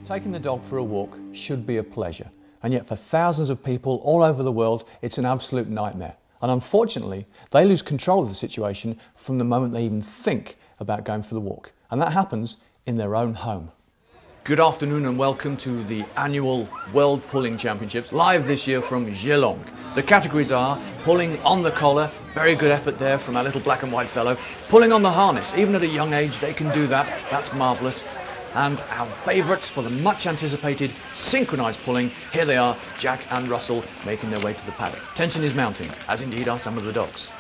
Taking the dog for a walk should be a pleasure, and yet for thousands of people all over the world, it's an absolute nightmare. And unfortunately, they lose control of the situation from the moment they even think about going for the walk. And that happens in their own home. Good afternoon and welcome to the annual World Pulling Championships, live this year from Geelong. The categories are pulling on the collar, very good effort there from our little black and white fellow. Pulling on the harness, even at a young age they can do that, that's marvellous. And our favourites for the much anticipated synchronised pulling, here they are, Jack and Russell making their way to the paddock. Tension is mounting, as indeed are some of the dogs.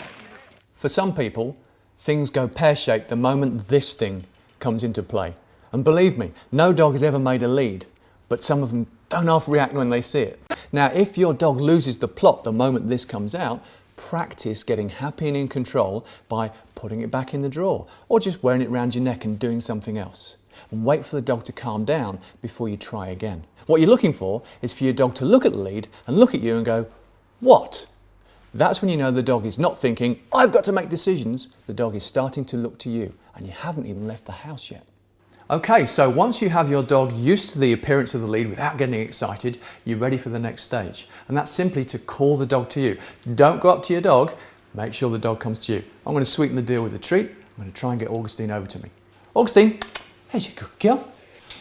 For some people, things go pear-shaped the moment this thing comes into play. And believe me, no dog has ever made a lead, but some of them don't half react when they see it. Now, if your dog loses the plot the moment this comes out, practice getting happy and in control by putting it back in the drawer, or just wearing it around your neck and doing something else. And wait for the dog to calm down before you try again. What you're looking for is for your dog to look at the lead and look at you and go, "What?" That's when you know the dog is not thinking, "I've got to make decisions." The dog is starting to look to you, and you haven't even left the house yet. Okay, so once you have your dog used to the appearance of the lead without getting excited, you're ready for the next stage. And that's simply to call the dog to you. Don't go up to your dog, make sure the dog comes to you. I'm going to sweeten the deal with a treat. I'm going to try and get Augustine over to me. Augustine, here's your good girl.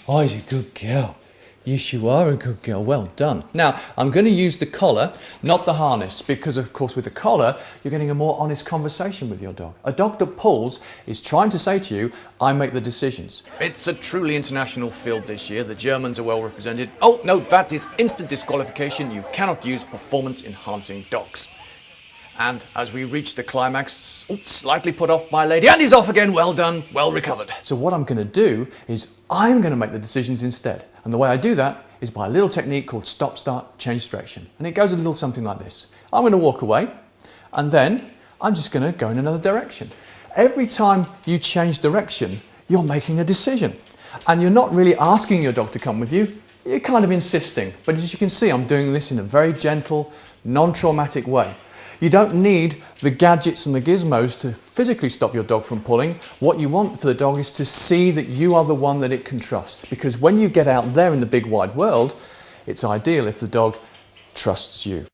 Oh, he's a good girl. Yes, you are a good girl. Well done. Now, I'm going to use the collar, not the harness, because of course with the collar, you're getting a more honest conversation with your dog. A dog that pulls is trying to say to you, "I make the decisions." It's a truly international field this year. The Germans are well represented. Oh, no, that is instant disqualification. You cannot use performance-enhancing dogs. And as we reach the climax, slightly put off by Lady, and he's off again. Well done, well recovered. So what I'm going to do is I'm going to make the decisions instead. And the way I do that is by a little technique called stop, start, change direction. And it goes a little something like this. I'm going to walk away, and then I'm just going to go in another direction. Every time you change direction, you're making a decision. And you're not really asking your dog to come with you. You're kind of insisting. But as you can see, I'm doing this in a very gentle, non-traumatic way. You don't need the gadgets and the gizmos to physically stop your dog from pulling. What you want for the dog is to see that you are the one that it can trust. Because when you get out there in the big wide world, it's ideal if the dog trusts you.